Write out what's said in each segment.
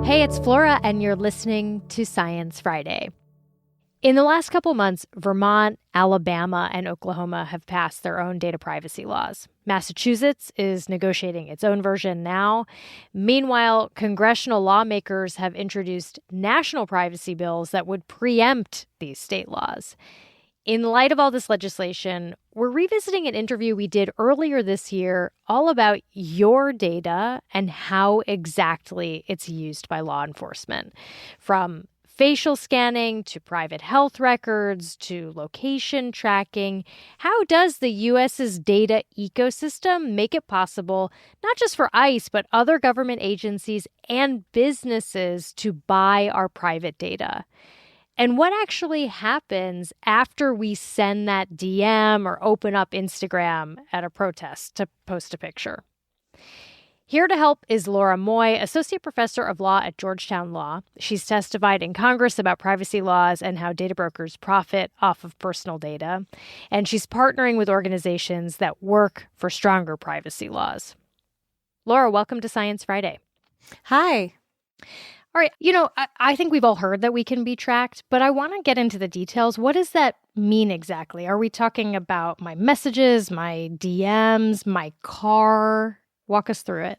Hey, it's Flora, and you're listening to Science Friday. In the last couple months, Vermont, Alabama, and Oklahoma have passed their own data privacy laws. Massachusetts is negotiating its own version now. Meanwhile, congressional lawmakers have introduced national privacy bills that would preempt these state laws. In light of all this legislation, we're revisiting an interview we did earlier this year all about your data and how exactly it's used by law enforcement. From facial scanning to private health records to location tracking, how does the U.S.'s data ecosystem make it possible not just for ICE, but other government agencies and businesses to buy our private data? And what actually happens after we send that DM or open up Instagram at a protest to post a picture? Here to help is Laura Moy, Associate Professor of Law at Georgetown Law. She's testified in Congress about privacy laws and how data brokers profit off of personal data. And she's partnering with organizations that work for stronger privacy laws. Laura, welcome to Science Friday. Hi. All right. I think we've all heard that we can be tracked, but I want to get into the details. What does that mean exactly? Are we talking about my messages, my DMs, my car? Walk us through it.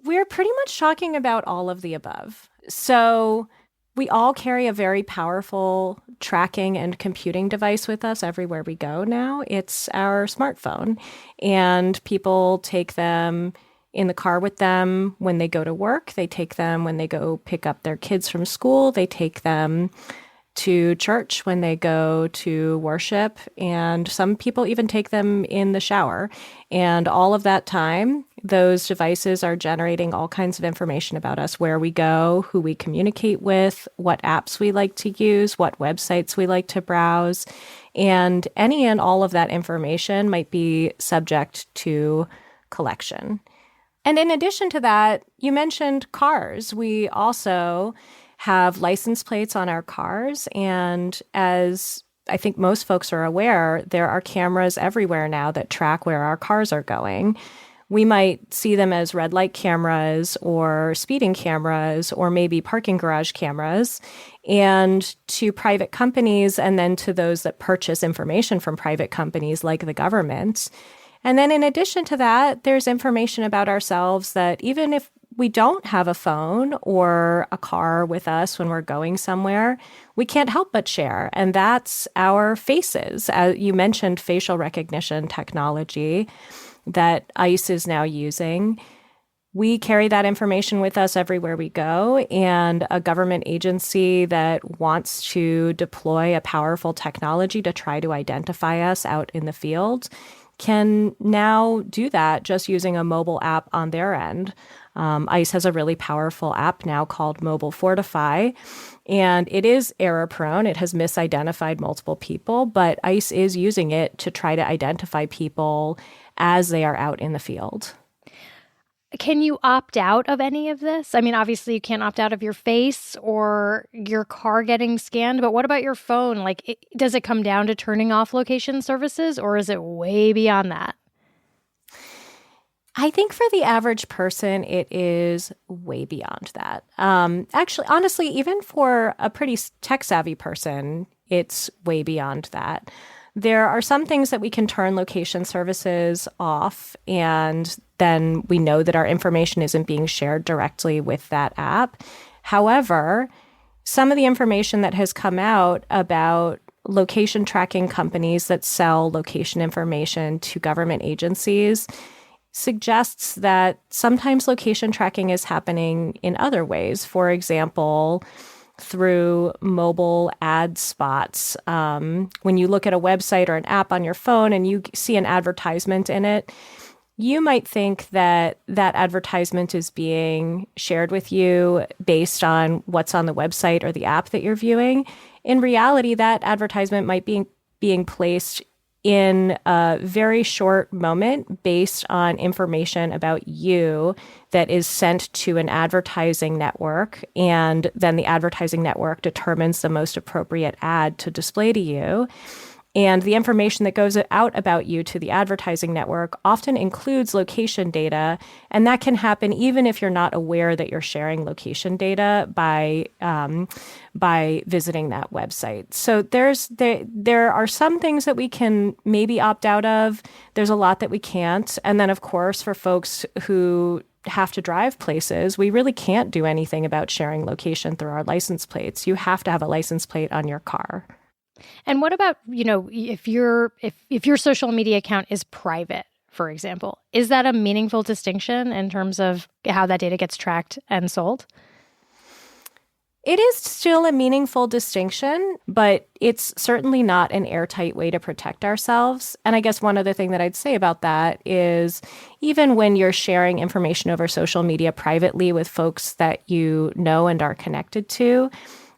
We're pretty much talking about all of the above. So we all carry a very powerful tracking and computing device with us everywhere we go now. It's our smartphone, and people take them in the car with them when they go to work. They take them when they go pick up their kids from school. They take them to church when they go to worship. And some people even take them in the shower. And all of that time, those devices are generating all kinds of information about us, where we go, who we communicate with, what apps we like to use, what websites we like to browse. And any and all of that information might be subject to collection. And in addition to that, you mentioned cars. We also have license plates on our cars. And as I think most folks are aware, there are cameras everywhere now that track where our cars are going. We might see them as red light cameras or speeding cameras or maybe parking garage cameras. And to private companies, and then to those that purchase information from private companies like the government. And then in addition to that, there's information about ourselves that even if we don't have a phone or a car with us when we're going somewhere, we can't help but share. And that's our faces. You mentioned facial recognition technology that ICE is now using. We carry that information with us everywhere we go, and a government agency that wants to deploy a powerful technology to try to identify us out in the field can now do that just using a mobile app on their end. ICE has a really powerful app now called Mobile Fortify, and it is error-prone. It has misidentified multiple people, but ICE is using it to try to identify people as they are out in the field. Can you opt out of any of this? I mean, obviously you can't opt out of your face or your car getting scanned, but what about your phone? Does it come down to turning off location services, or is it way beyond that? I think for the average person, it is way beyond that. Actually, honestly, even for a pretty tech-savvy person, it's way beyond that. There are some things that we can turn location services off, and then we know that our information isn't being shared directly with that app. However, some of the information that has come out about location tracking companies that sell location information to government agencies suggests that sometimes location tracking is happening in other ways. For example, through mobile ad spots. When you look at a website or an app on your phone and you see an advertisement in it, you might think that that advertisement is being shared with you based on what's on the website or the app that you're viewing. In reality, that advertisement might be being placed in a very short moment based on information about you that is sent to an advertising network, and then the advertising network determines the most appropriate ad to display to you. And the information that goes out about you to the advertising network often includes location data. And that can happen even if you're not aware that you're sharing location data by visiting that website. So there are some things that we can maybe opt out of. There's a lot that we can't. And then, of course, for folks who have to drive places, we really can't do anything about sharing location through our license plates. You have to have a license plate on your car. And what about, if your social media account is private, for example, is that a meaningful distinction in terms of how that data gets tracked and sold? It is still a meaningful distinction, but it's certainly not an airtight way to protect ourselves. And I guess one other thing that I'd say about that is even when you're sharing information over social media privately with folks that you know and are connected to,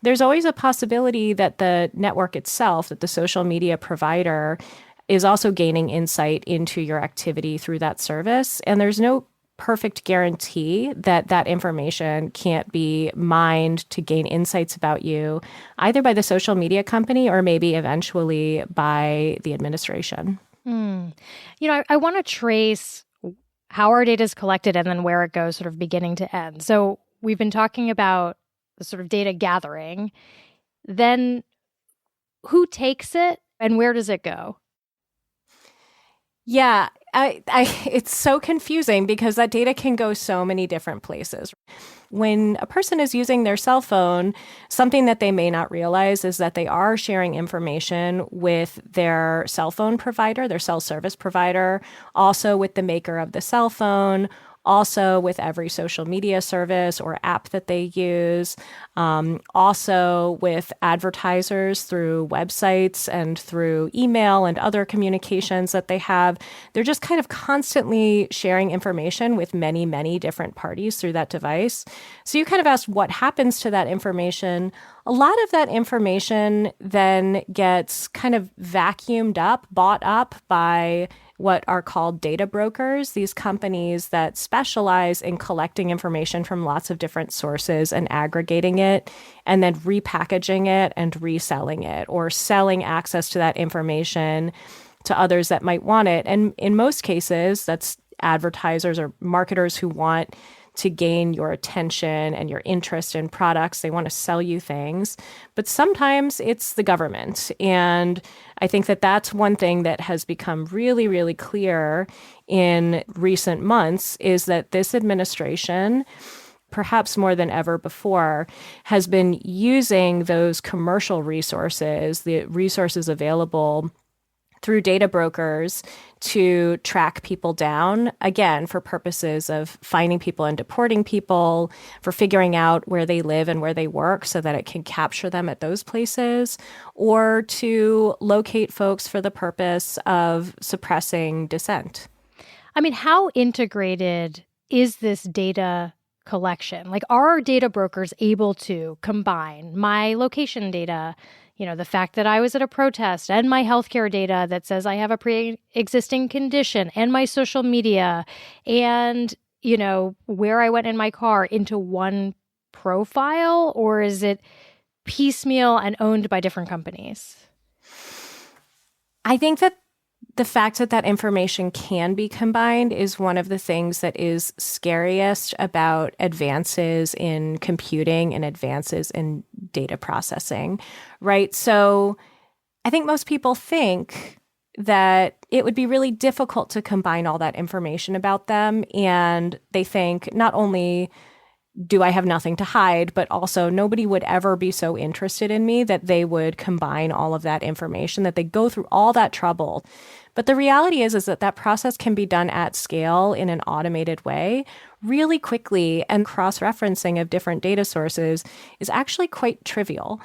there's always a possibility that the network itself, that the social media provider, is also gaining insight into your activity through that service. And there's no perfect guarantee that that information can't be mined to gain insights about you, either by the social media company or maybe eventually by the administration. I want to trace how our data is collected and then where it goes sort of beginning to end. So we've been talking about the sort of data gathering. Then who takes it and where does it go? Yeah, it's so confusing because that data can go so many different places. When a person is using their cell phone, something that they may not realize is that they are sharing information with their cell phone provider, their cell service provider, also with the maker of the cell phone, also with every social media service or app that they use, also with advertisers through websites and through email and other communications that they have. They're just kind of constantly sharing information with many, many different parties through that device. So you kind of asked what happens to that information. A lot of that information then gets kind of vacuumed up, bought up by what are called data brokers, these companies that specialize in collecting information from lots of different sources and aggregating it and then repackaging it and reselling it or selling access to that information to others that might want it. And in most cases, that's advertisers or marketers who want to gain your attention and your interest in products. They want to sell you things. But sometimes it's the government. And I think that that's one thing that has become really, really clear in recent months is that this administration, perhaps more than ever before, has been using those commercial resources, the resources available through data brokers to track people down, again, for purposes of finding people and deporting people, for figuring out where they live and where they work so that it can capture them at those places, or to locate folks for the purpose of suppressing dissent. I mean, how integrated is this data collection? Like, are our data brokers able to combine my location data, the fact that I was at a protest, and my healthcare data that says I have a pre-existing condition, and my social media, and, where I went in my car into one profile? Or is it piecemeal and owned by different companies? I think that the fact that that information can be combined is one of the things that is scariest about advances in computing and advances in data processing, right? So I think most people think that it would be really difficult to combine all that information about them. And they think not only do I have nothing to hide, but also nobody would ever be so interested in me that they would combine all of that information, that they go through all that trouble. But the reality is that process can be done at scale in an automated way really quickly, and cross-referencing of different data sources is actually quite trivial.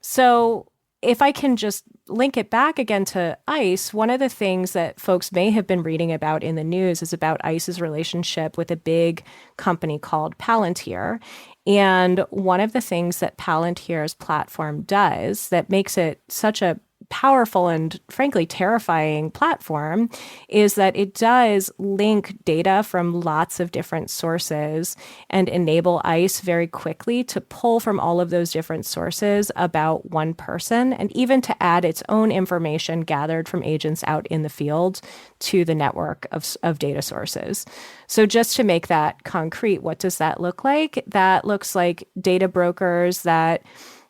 So if I can just link it back again to ICE, one of the things that folks may have been reading about in the news is about ICE's relationship with a big company called Palantir. And one of the things that Palantir's platform does that makes it such a powerful and frankly terrifying platform is that it does link data from lots of different sources and enable ICE very quickly to pull from all of those different sources about one person, and even to add its own information gathered from agents out in the field to the network of data sources. So just to make that concrete, what does that look like? That looks like data brokers that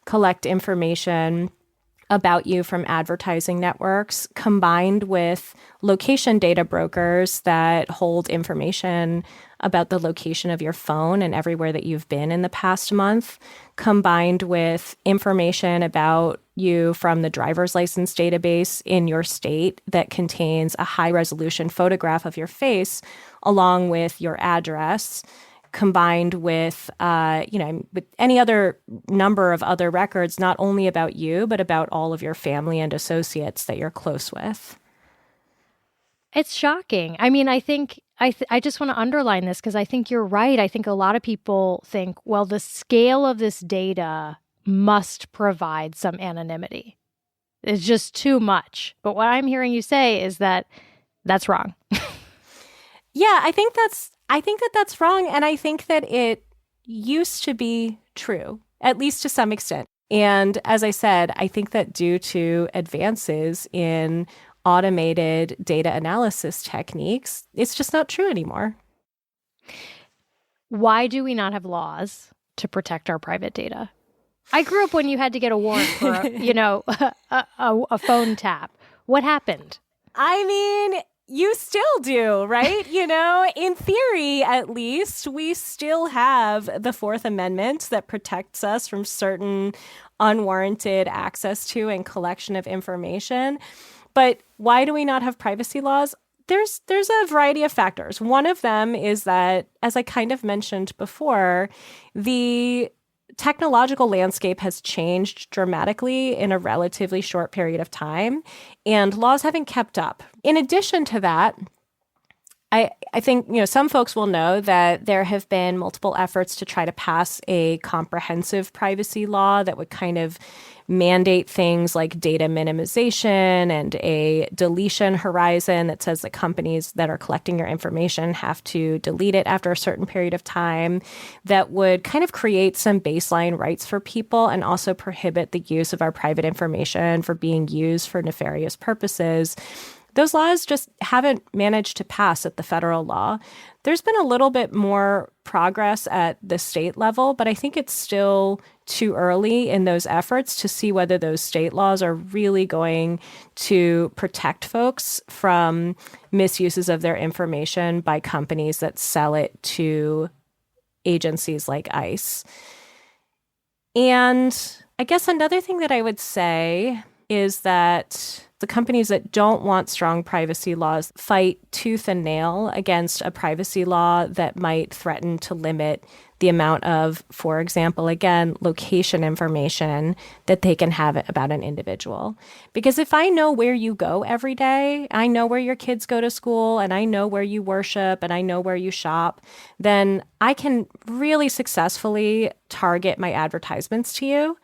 collect information about you from advertising networks, combined with location data brokers that hold information about the location of your phone and everywhere that you've been in the past month, combined with information about you from the driver's license database in your state that contains a high-resolution photograph of your face along with your address, combined with, with any other number of other records, not only about you, but about all of your family and associates that you're close with. It's shocking. I mean, I think I just want to underline this because I think you're right. I think a lot of people think, well, the scale of this data must provide some anonymity. It's just too much. But what I'm hearing you say is that that's wrong. Yeah, I think that's wrong. And I think that it used to be true, at least to some extent. And as I said, I think that due to advances in automated data analysis techniques, it's just not true anymore. Why do we not have laws to protect our private data? I grew up when you had to get a warrant for, a phone tap. What happened? I mean, you still do, right? In theory, at least, we still have the Fourth Amendment that protects us from certain unwarranted access to and collection of information. But why do we not have privacy laws? There's a variety of factors. One of them is that, as I kind of mentioned before, the technological landscape has changed dramatically in a relatively short period of time, and laws haven't kept up. In addition to that, I think, some folks will know that there have been multiple efforts to try to pass a comprehensive privacy law that would kind of mandate things like data minimization and a deletion horizon that says that companies that are collecting your information have to delete it after a certain period of time, that would kind of create some baseline rights for people and also prohibit the use of our private information for being used for nefarious purposes. Those laws just haven't managed to pass at the federal law. There's been a little bit more progress at the state level, but I think it's still too early in those efforts to see whether those state laws are really going to protect folks from misuses of their information by companies that sell it to agencies like ICE. And I guess another thing that I would say is that the companies that don't want strong privacy laws fight tooth and nail against a privacy law that might threaten to limit the amount of, for example, again, location information that they can have about an individual. Because if I know where you go every day, I know where your kids go to school, and I know where you worship, and I know where you shop, then I can really successfully target my advertisements to you.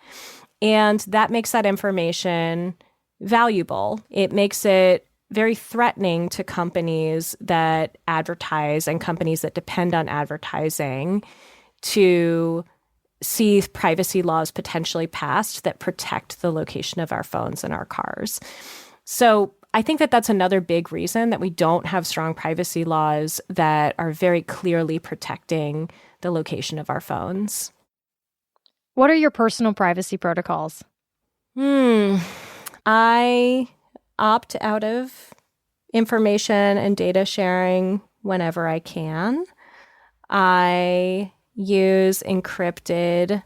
And that makes that information valuable. It makes it very threatening to companies that advertise and companies that depend on advertising to see privacy laws potentially passed that protect the location of our phones and our cars. So I think that that's another big reason that we don't have strong privacy laws that are very clearly protecting the location of our phones. What are your personal privacy protocols? I opt out of information and data sharing whenever I can. I use encrypted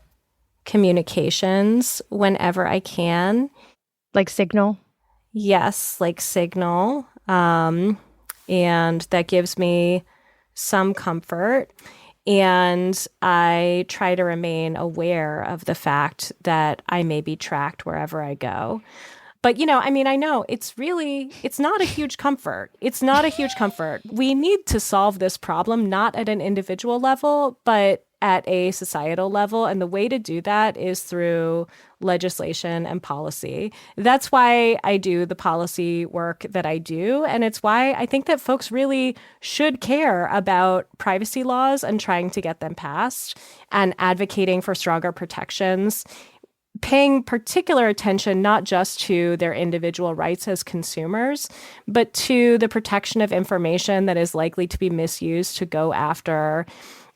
communications whenever I can. Like Signal? Yes, like Signal. And that gives me some comfort. And I try to remain aware of the fact that I may be tracked wherever I go. But, I know it's not a huge comfort. It's not a huge comfort. We need to solve this problem, not at an individual level, but at a societal level. And the way to do that is through legislation and policy. That's why I do the policy work that I do. And it's why I think that folks really should care about privacy laws and trying to get them passed and advocating for stronger protections, paying particular attention not just to their individual rights as consumers, but to the protection of information that is likely to be misused to go after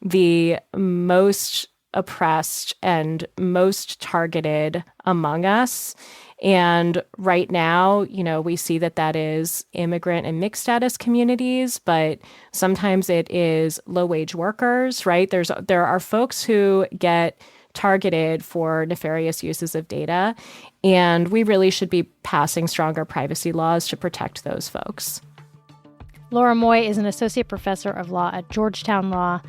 the most oppressed and most targeted among us. And right now, we see that is immigrant and mixed status communities, but sometimes it is low-wage workers, right? There are folks who get targeted for nefarious uses of data, and we really should be passing stronger privacy laws to protect those folks. Laura Moy is an associate professor of law at Georgetown Law.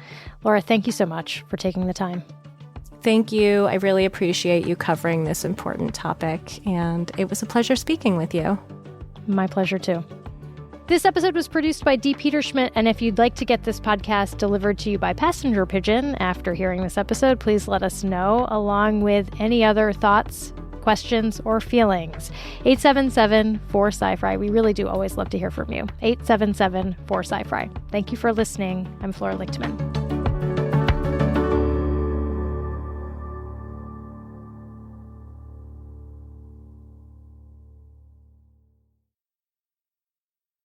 Laura, thank you so much for taking the time. Thank you. I really appreciate you covering this important topic, and it was a pleasure speaking with you. My pleasure, too. This episode was produced by Dee Peterschmidt, and if you'd like to get this podcast delivered to you by passenger pigeon after hearing this episode, please let us know, along with any other thoughts, questions, or feelings. 877-4SciFri. We really do always love to hear from you. 877-4SciFri. Thank you for listening. I'm Flora Lichtman.